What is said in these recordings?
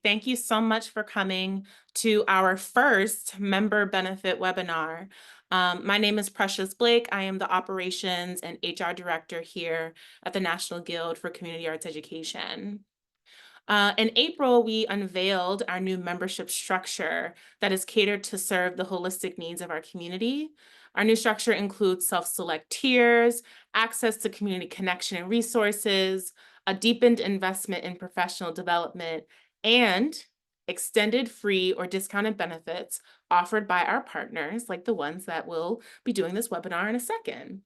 Thank you so much for coming to our first member benefit webinar. My name is Precious Blake. I am the Operations and HR Director here at the National Guild for Community Arts Education. In April, we unveiled our new membership structure that is catered to serve the holistic needs of our community. Our new structure includes self-select tiers, access to community connection and resources, a deepened investment in professional development, and extended free or discounted benefits offered by our partners, like the ones that will be doing this webinar in a second.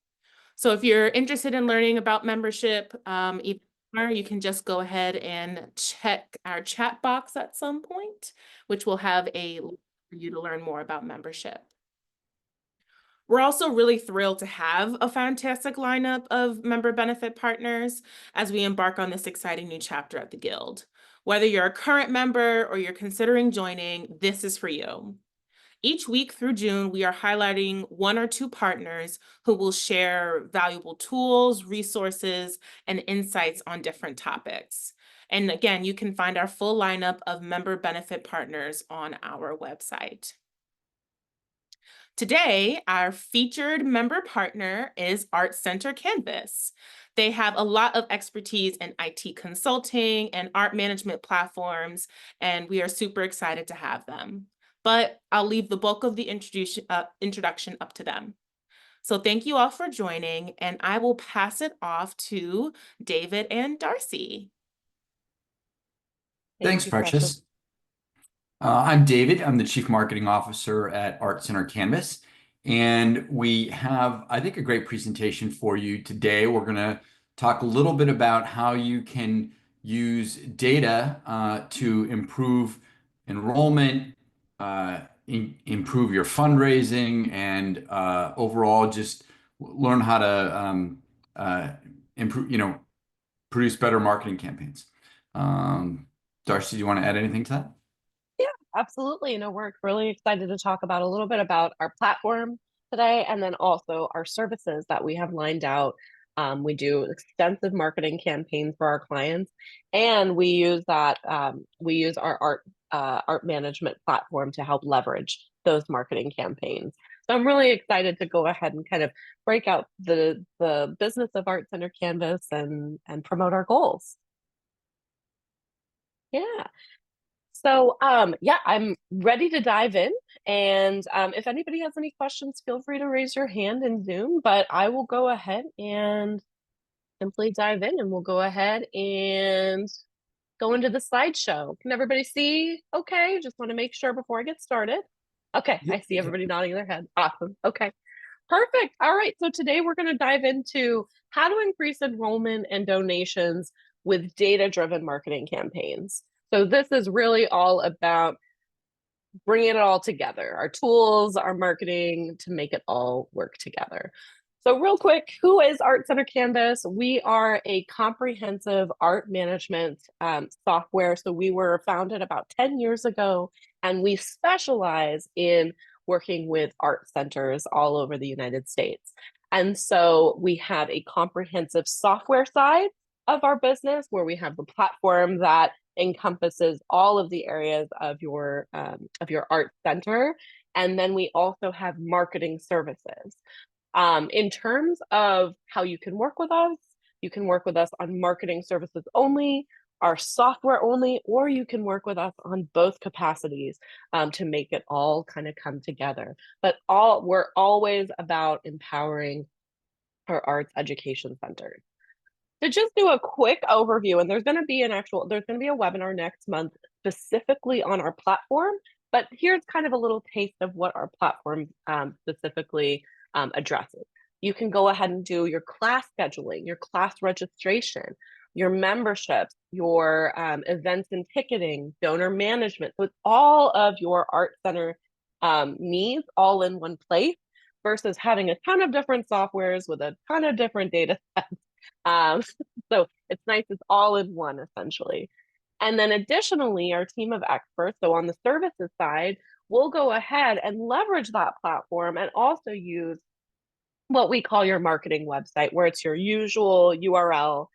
So if you're interested in learning about membership, even more, you can just go ahead and check our chat box at some point, which will have a link for you to learn more about membership. We're also really thrilled to have a fantastic lineup of member benefit partners as we embark on this exciting new chapter at the Guild. Whether you're a current member or you're considering joining, this is for you. Each week through June, we are highlighting one or two partners who will share valuable tools, resources, and insights on different topics. And again, you can find our full lineup of member benefit partners on our website. Today, our featured member partner is Art Center Canvas. They have a lot of expertise in IT consulting and art management platforms, and we are super excited to have them. But I'll leave the bulk of the introduction up to them. So thank you all for joining, and I will pass it off to David and Darcy. Thanks, Precious. I'm David. I'm the Chief Marketing Officer at Art Center Canvas. And we have, I think, a great presentation for you today. We're going to talk a little bit about how you can use data to improve enrollment, improve your fundraising, and overall just learn how to improve, produce better marketing campaigns. Darcy, do you want to add anything to that? Yeah, absolutely. We're really excited to talk about a little bit about our platform today, and then also our services that we have lined out. We do extensive marketing campaigns for our clients, and we use that. We use our art management platform to help leverage those marketing campaigns. So I'm really excited to go ahead and kind of break out the business of Art Center Canvas and promote our goals. Yeah. So yeah, I'm ready to dive in. And if anybody has any questions, feel free to raise your hand in Zoom, but I will go ahead and simply dive in, and we'll go ahead and go into the slideshow. Can everybody see? Okay, just want to make sure before I get started. Okay, I see everybody nodding their head. Awesome. Okay, perfect. All right, so today we're going to dive into how to increase enrollment and donations with data-driven marketing campaigns. So this is really all about bringing it all together, our tools, our marketing, to make it all work together. So real quick, who is Art Center Canvas? We are a comprehensive art management software. So we were founded about 10 years ago, and we specialize in working with art centers all over the United States. And so we have a comprehensive software side of our business where we have the platform that encompasses all of the areas of your art center. And then we also have marketing services. In terms of how you can work with us, you can work with us on marketing services only, our software only, or you can work with us on both capacities to make it all kind of come together. But we're always about empowering our arts education centers. To just do a quick overview, and there's going to be a webinar next month specifically on our platform, but here's kind of a little taste of what our platform specifically addresses. You can go ahead and do your class scheduling, your class registration, your memberships, your events and ticketing, donor management. So it's all of your art center needs all in one place versus having a ton of different softwares with a ton of different data sets. So it's nice, it's all in one essentially. And then additionally, our team of experts, so on the services side, we'll go ahead and leverage that platform and also use what we call your marketing website, where it's your usual URL.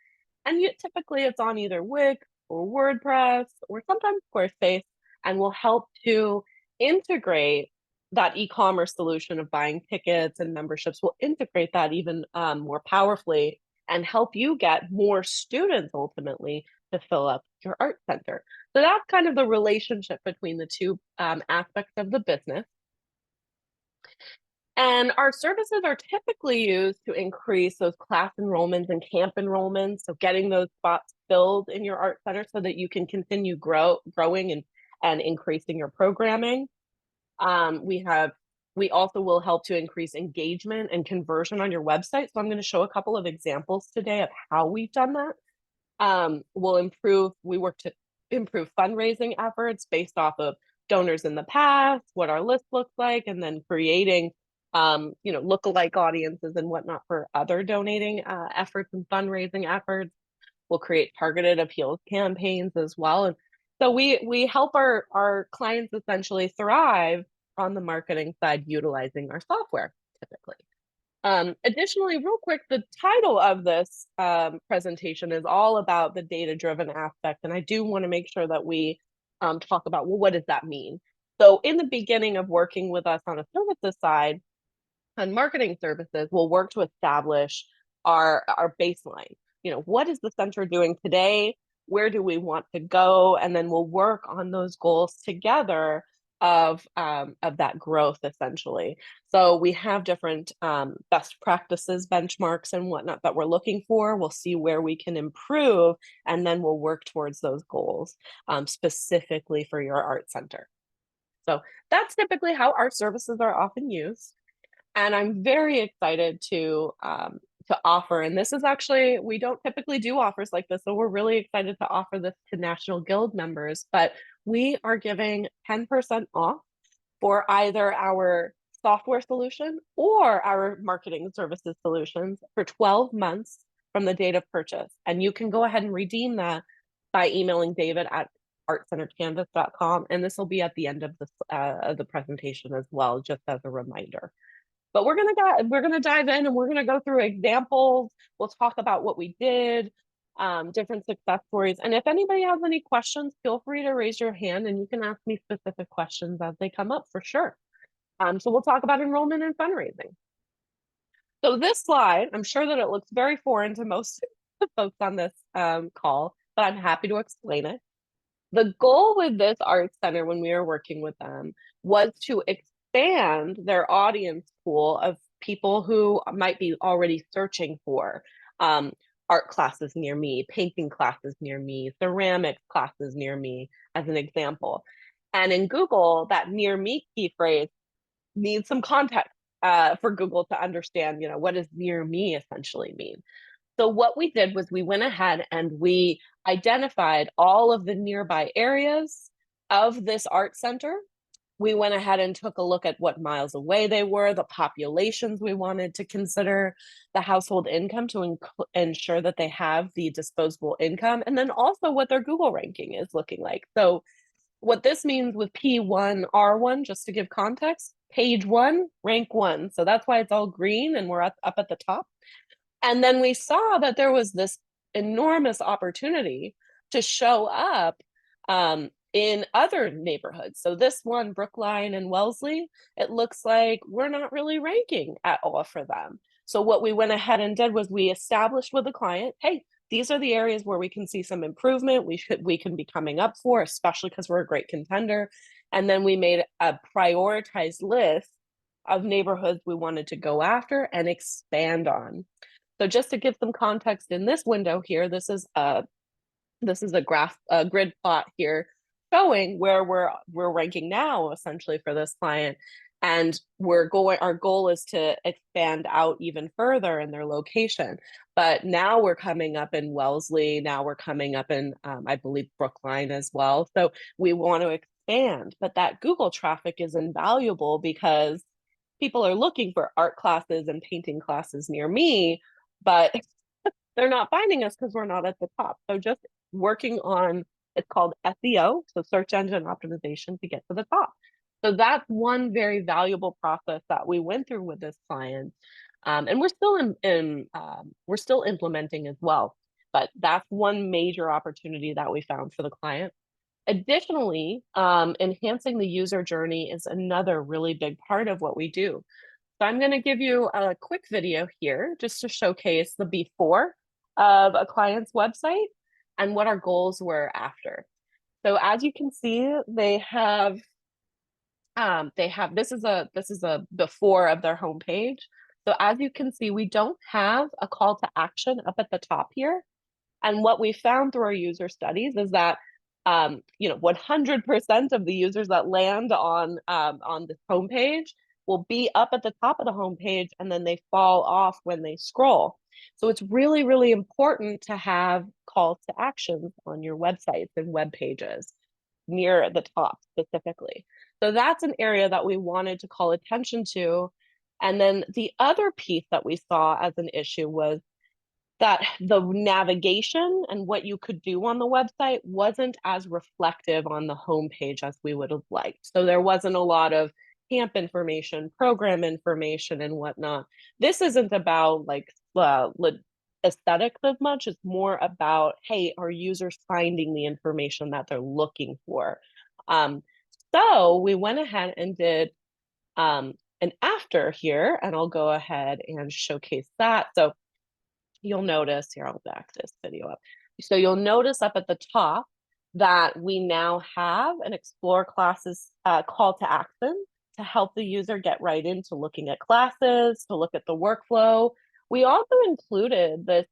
And typically it's on either Wix, or WordPress or sometimes Squarespace, and will help to integrate that e-commerce solution of buying tickets and memberships. Will integrate that even more powerfully and help you get more students ultimately to fill up your art center. So that's kind of the relationship between the two aspects of the business. And our services are typically used to increase those class enrollments and camp enrollments. So getting those spots filled in your art center so that you can continue growing and increasing your programming. We also will help to increase engagement and conversion on your website. So I'm going to show a couple of examples today of how we've done that. We work to improve fundraising efforts based off of donors in the past, what our list looks like, and then creating lookalike audiences and whatnot for other donating efforts and fundraising efforts. We'll create targeted appeals campaigns as well. And so we help our clients essentially thrive on the marketing side utilizing our software typically. Additionally, real quick, the title of this presentation is all about the data-driven aspect. And I do want to make sure that we talk about, well, what does that mean? So in the beginning of working with us on a services side, on marketing services, we'll work to establish our baseline. What is the center doing today? Where do we want to go? And then we'll work on those goals together of that growth essentially. So we have different best practices, benchmarks, and whatnot that we're looking for. We'll see where we can improve, and then we'll work towards those goals specifically for your art center. So that's typically how our services are often used. And I'm very excited to offer, and this is actually, we don't typically do offers like this, so we're really excited to offer this to National Guild members, but we are giving 10% off for either our software solution or our marketing services solutions for 12 months from the date of purchase. And you can go ahead and redeem that by emailing David at artcentercanvas.com, and this will be at the end of the presentation as well, just as a reminder. But we're gonna dive in and we're gonna go through examples. We'll talk about what we did, different success stories. And if anybody has any questions, feel free to raise your hand and you can ask me specific questions as they come up for sure. So we'll talk about enrollment and fundraising. So this slide, I'm sure that it looks very foreign to most folks on this call, but I'm happy to explain it. The goal with this art center when we were working with them was to expand their audience pool of people who might be already searching for art classes near me, painting classes near me, ceramics classes near me, as an example. And in Google, that near me key phrase needs some context for Google to understand, what does near me essentially mean? So what we did was we went ahead and we identified all of the nearby areas of this art center. We went ahead and took a look at what miles away they were, the populations we wanted to consider, the household income to ensure that they have the disposable income, and then also what their Google ranking is looking like. So what this means with P1R1, just to give context, page 1, rank 1. So that's why it's all green and we're up at the top. And then we saw that there was this enormous opportunity to show up in other neighborhoods. So this one, Brookline and Wellesley, it looks like we're not really ranking at all for them. So what we went ahead and did was we established with the client, hey, these are the areas where we can see some improvement. We can be coming up for, especially because we're a great contender. And then we made a prioritized list of neighborhoods we wanted to go after and expand on. So just to give some context in this window here, this is a grid plot here showing where we're ranking now essentially for this client. And our goal is to expand out even further in their location. But now we're coming up in Wellesley, now we're coming up in, I believe, Brookline as well. So we want to expand, but that Google traffic is invaluable because people are looking for art classes and painting classes near me, but they're not finding us because we're not at the top. So just working on, it's called SEO, so search engine optimization, to get to the top. So that's one very valuable process that we went through with this client, and we're still implementing as well. But that's one major opportunity that we found for the client. Additionally, enhancing the user journey is another really big part of what we do. So I'm going to give you a quick video here just to showcase the before of a client's website and what our goals were after. So as you can see, they have this is a before of their homepage. So as you can see, we don't have a call to action up at the top here. And what we found through our user studies is that 100% of the users that land on this homepage will be up at the top of the homepage, and then they fall off when they scroll. So it's really, really important to have calls to actions on your websites and web pages near the top specifically. So that's an area that we wanted to call attention to. And then the other piece that we saw as an issue was that the navigation and what you could do on the website wasn't as reflective on the homepage as we would have liked. So there wasn't a lot of camp information, program information, and whatnot. This isn't about like aesthetics as much. It's more about, hey, are users finding the information that they're looking for? So we went ahead and did an after here, and I'll go ahead and showcase that. So you'll notice here, I'll back this video up. So you'll notice up at the top that we now have an explore classes call to action to help the user get right into looking at classes, to look at the workflow. We also included this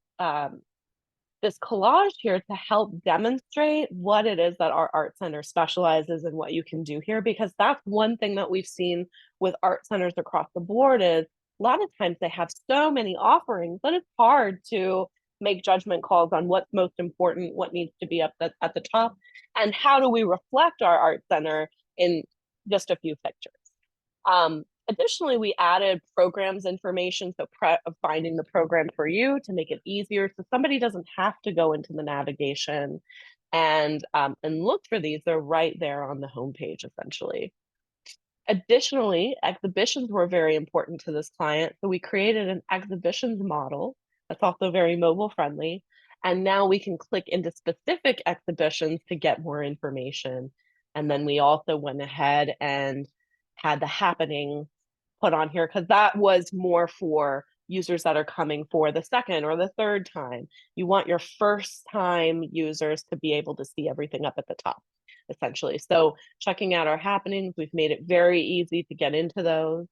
collage here to help demonstrate what it is that our art center specializes and what you can do here, because that's one thing that we've seen with art centers across the board is a lot of times they have so many offerings that it's hard to make judgment calls on what's most important, what needs to be up at the top, and how do we reflect our art center in just a few pictures. Additionally, we added programs information, so finding the program for you to make it easier so somebody doesn't have to go into the navigation and look for these. They're right there on the homepage, essentially. Additionally, exhibitions were very important to this client, so we created an exhibitions model that's also very mobile friendly. And now we can click into specific exhibitions to get more information. And then we also went ahead and had the happening put on here because that was more for users that are coming for the second or the third time. You want your first time users to be able to see everything up at the top, essentially. So checking out our happenings, we've made it very easy to get into those.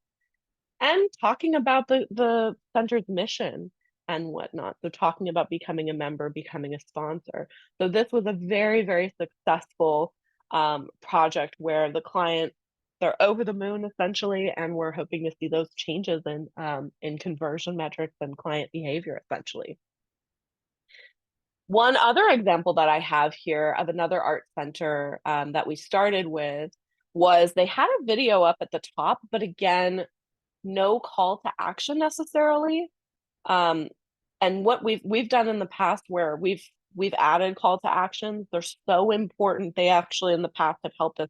And talking about the center's mission and whatnot. So talking about becoming a member, becoming a sponsor. So this was a very, very successful project where the client, they're over the moon essentially, and we're hoping to see those changes in conversion metrics and client behavior essentially. One other example that I have here of another art center that we started with was they had a video up at the top, but again, no call to action necessarily. And what we've done in the past where we've added call to actions, they're so important. They actually in the past have helped us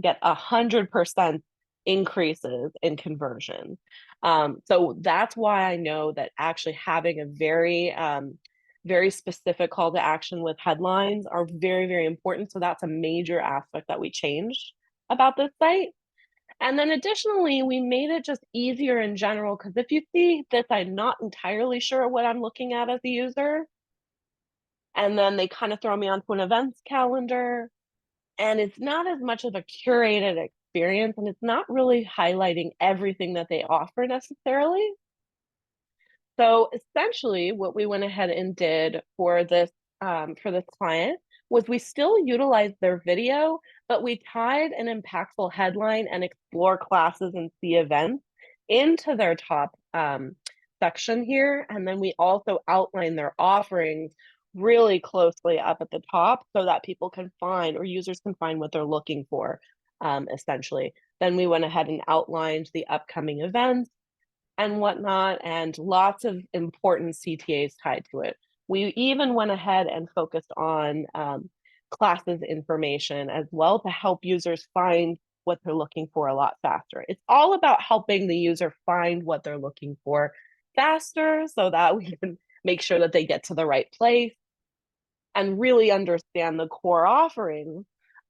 get 100% increases in conversion. So that's why I know that actually having a very specific call to action with headlines are very, very important. So that's a major aspect that we changed about this site. And then additionally, we made it just easier in general, because if you see this, I'm not entirely sure what I'm looking at as a user. And then they kind of throw me onto an events calendar, and it's not as much of a curated experience, and it's not really highlighting everything that they offer necessarily. So essentially what we went ahead and did for this client was we still utilized their video, but we tied an impactful headline and explore classes and see events into their top section here. And then we also outline their offerings really closely up at the top so that people can find, or users can find, what they're looking for, essentially. Then we went ahead and outlined the upcoming events and whatnot, and lots of important CTAs tied to it. We even went ahead and focused on classes information as well to help users find what they're looking for a lot faster. It's all about helping the user find what they're looking for faster so that we can make sure that they get to the right place. and really understand the core offerings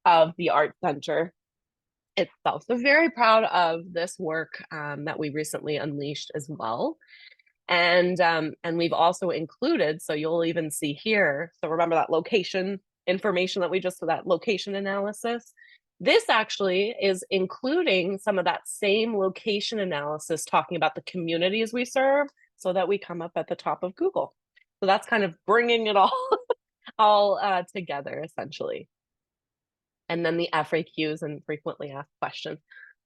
of the Art Center itself. So very proud of this work that we recently unleashed as well. And we've also included, so you'll even see here, so remember that location information that we just, so that location analysis, this actually is including some of that same location analysis talking about the communities we serve so that we come up at the top of Google. So that's kind of bringing it all together essentially. And then the FAQs and frequently asked questions.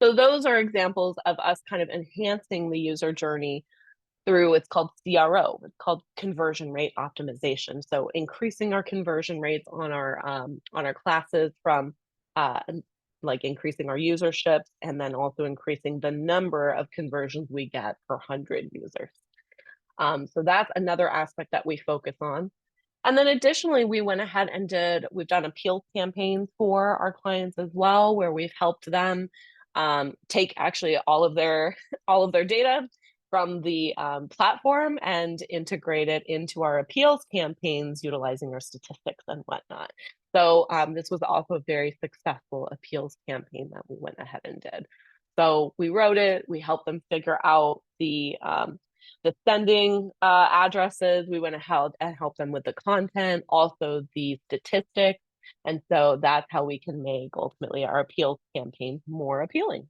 So those are examples of us kind of enhancing the user journey through, it's called CRO, it's called conversion rate optimization. So increasing our conversion rates on our classes from like increasing our userships, and then also increasing the number of conversions we get per 100 users. So that's another aspect that we focus on. And then additionally, we went ahead and we've done appeals campaigns for our clients as well, where we've helped them take actually all of their data from the platform and integrate it into our appeals campaigns, utilizing our statistics and whatnot. So this was also a very successful appeals campaign that we went ahead and did. So we wrote it, we helped them figure out the sending addresses, we went ahead and helped them with the content, also the statistics. And so that's how we can make ultimately our appeals campaigns more appealing.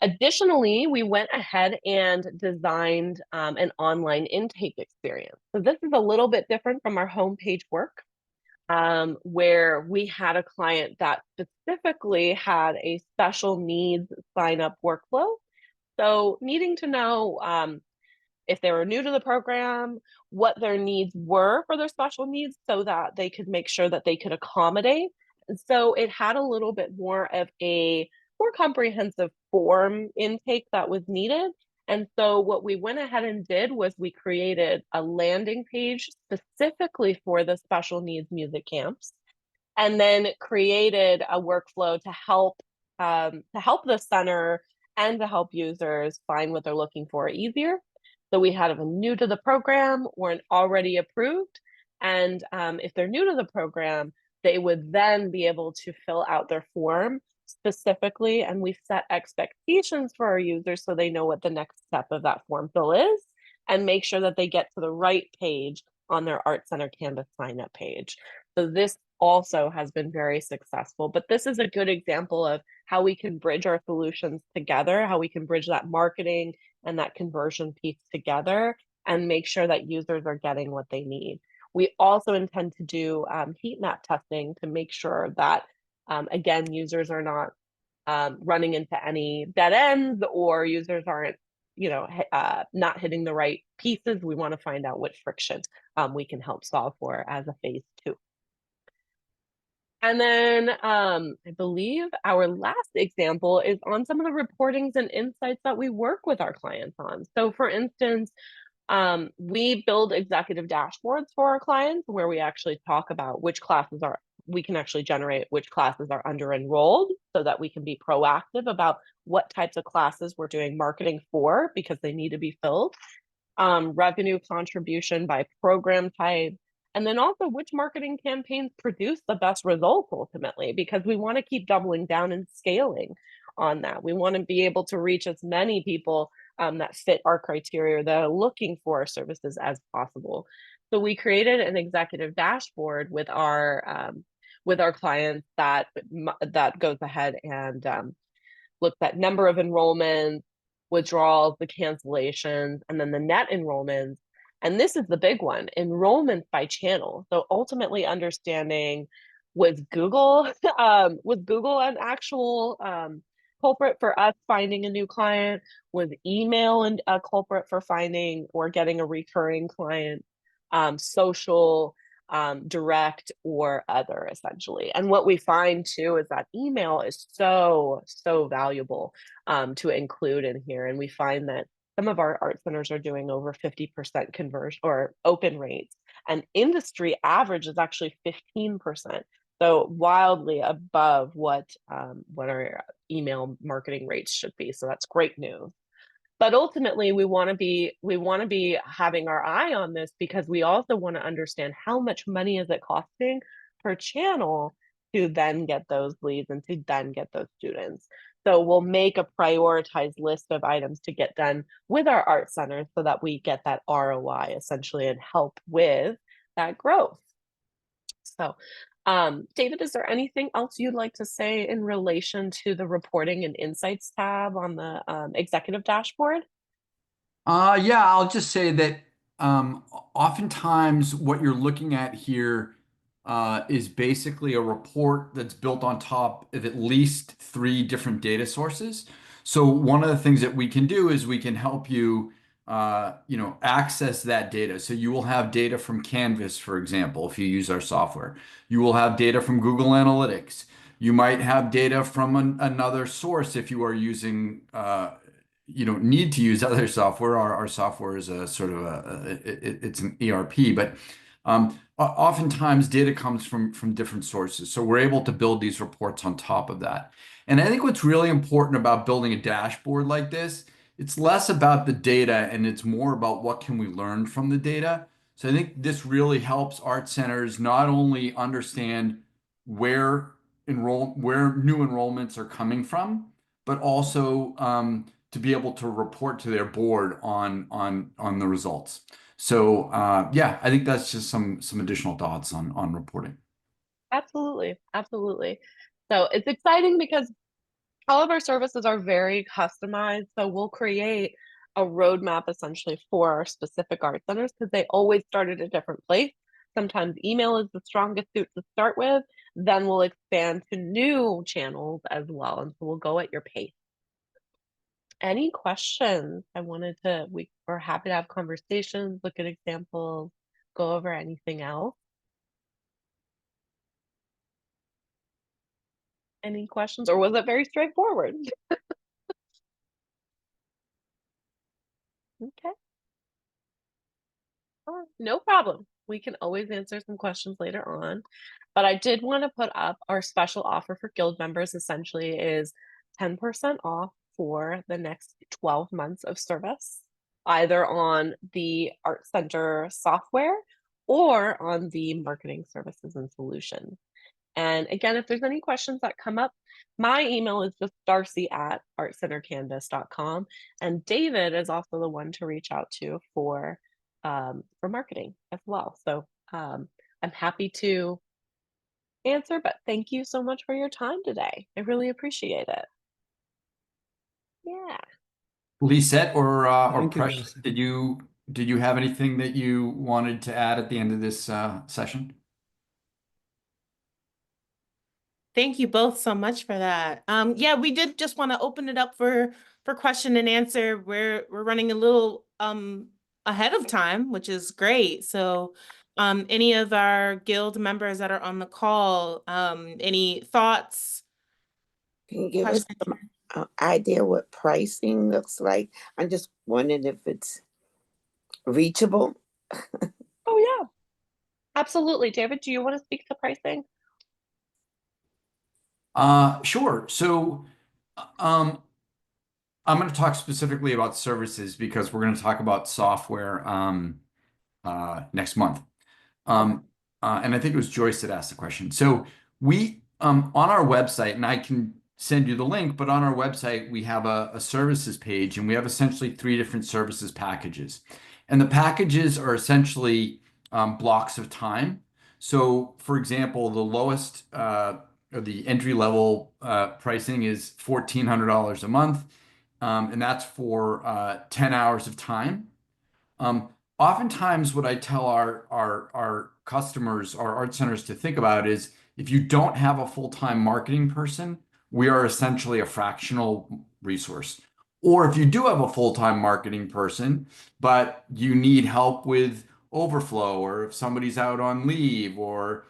Additionally, we went ahead and designed an online intake experience. So this is a little bit different from our homepage work, where we had a client that specifically had a special needs sign up workflow. So needing to know if they were new to the program, what their needs were for their special needs so that they could make sure that they could accommodate. And so it had a little bit more of a more comprehensive form intake that was needed. And so what we went ahead and did was we created a landing page specifically for the special needs music camps, and then created a workflow to help the center and to help users find what they're looking for easier. So we had a new to the program or an already approved. And if they're new to the program, they would then be able to fill out their form specifically. And we set expectations for our users so they know what the next step of that form fill is, and make sure that they get to the right page on their Art Center Canvas sign up page. So this also has been very successful, but this is a good example of how we can bridge our solutions together, how we can bridge that marketing and that conversion piece together and make sure that users are getting what they need. We also intend to do heat map testing to make sure that, again, users are not running into any dead ends, or users aren't, not hitting the right pieces. We want to find out what friction we can help solve for as a phase 2. And then I believe our last example is on some of the reportings and insights that we work with our clients on. So for instance, we build executive dashboards for our clients where we actually talk about which classes we can actually generate which classes are under enrolled, so that we can be proactive about what types of classes we're doing marketing for because they need to be filled, revenue contribution by program type, and then also which marketing campaigns produce the best results ultimately, because we want to keep doubling down and scaling on that. We want to be able to reach as many people that fit our criteria, that are looking for our services as possible. So we created an executive dashboard with our clients that goes ahead and looks at number of enrollments, withdrawals, the cancellations, and then the net enrollments. And this is the big one, enrollments by channel. So ultimately understanding, was Google an actual culprit for us finding a new client? Was email a culprit for finding or getting a recurring client? Social, direct, or other, essentially. And what we find too is that email is so valuable to include in here. And we find that some of our art centers are doing over 50% conversion or open rates, and industry average is actually 15%. So wildly above what our email marketing rates should be. So that's great news. But ultimately, we want to be having our eye on this, because we also want to understand how much money is it costing per channel to then get those leads and to then get those students. So we'll make a prioritized list of items to get done with our art centers so that we get that ROI essentially and help with that growth. So, David, is there anything else you'd like to say in relation to the reporting and insights tab on the executive dashboard? Yeah, I'll just say that oftentimes what you're looking at here is basically a report that's built on top of at least 3 different data sources. So one of the things that we can do is we can help you, access that data. So you will have data from Canvas, for example, if you use our software. You will have data from Google Analytics. You might have data from another source if you are using you don't need to use other software. Our software is a sort of it's an ERP, but oftentimes data comes from different sources. So we're able to build these reports on top of that. And I think what's really important about building a dashboard like this, it's less about the data and it's more about what can we learn from the data. So I think this really helps art centers not only understand where where new enrollments are coming from, but also to be able to report to their board on the results. So yeah, I think that's just some additional thoughts on reporting. Absolutely, absolutely. So it's exciting because all of our services are very customized. So we'll create a roadmap essentially for our specific art centers, because they always start at a different place. Sometimes email is the strongest suit to start with. Then we'll expand to new channels as well. And so we'll go at your pace. Any questions? We're happy to have conversations, look at examples, go over anything else. Any questions, or was it very straightforward? Okay. No problem. We can always answer some questions later on. But I did want to put up our special offer for guild members. Essentially is 10% off for the next 12 months of service, either on the Art Center software or on the marketing services and solutions. And again, if there's any questions that come up, my email is just darcy@artcentercanvas.com. And David is also the one to reach out to for marketing as well. So I'm happy to answer, but thank you so much for your time today. I really appreciate it. Yeah. Lisette or Thank you, Precious, Darcy. did you have anything that you wanted to add at the end of this session? Thank you both so much for that. Yeah, we did just want to open it up for question and answer. We're running a little ahead of time, which is great. So any of our guild members that are on the call, any thoughts? Can you give us some idea what pricing looks like? I'm just wondering if it's reachable. Oh, yeah. Absolutely. David, do you want to speak to pricing? Sure. So I'm going to talk specifically about services because we're going to talk about software next month. And I think it was Joyce that asked the question. So we on our website, and I can send you the link, but on our website we have a services page, and we have essentially 3 different services packages. And the packages are essentially blocks of time. So for example, the lowest or the entry level pricing is $1,400 a month. And that's for 10 hours of time. Oftentimes, what I tell our customers, our art centers to think about is if you don't have a full-time marketing person, we are essentially a fractional resource. Or if you do have a full-time marketing person, but you need help with overflow, or if somebody's out on leave, or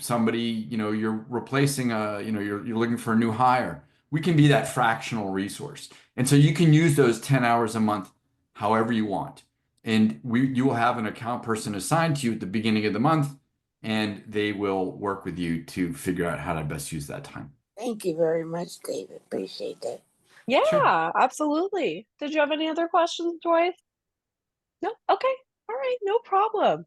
somebody, you're replacing you're looking for a new hire, we can be that fractional resource. And so you can use those 10 hours a month however you want. And you will have an account person assigned to you at the beginning of the month, and they will work with you to figure out how to best use that time. Thank you very much, David. Appreciate that. Yeah, Sure. absolutely. Did you have any other questions, Joyce? No? Okay. All right, no problem.